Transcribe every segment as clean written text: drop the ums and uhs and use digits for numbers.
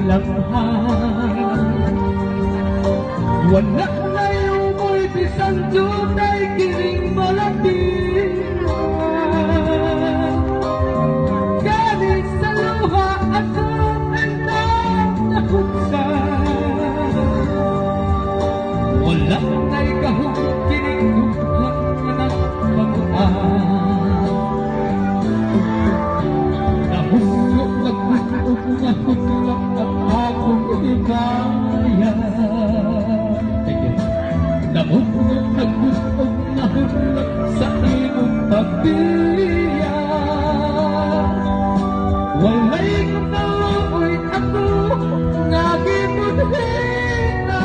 langhan. Wala na yung mo'y bisang jutay kiling malaki. Galing sa luha at wala na'y kahong kinikuhan ka ng panguan. Nahusok nagbusuog na hutulak at akong ibaya. Nahusok nagbusuog na hutulak sa imong pagbiya. Walay kataoy ako nga gibudhina.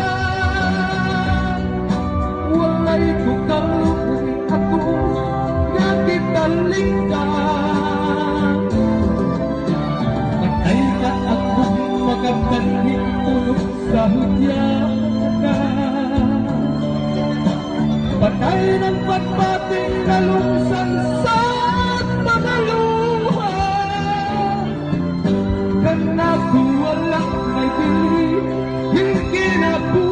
Walay ko kaluoy ako nga gitalikdan. Patay ka akong magabanhing tulog sa hudyanan. Patay ng patpating kalungsan sa mga luha. Kana ko walang may bili, yung kinabuhi.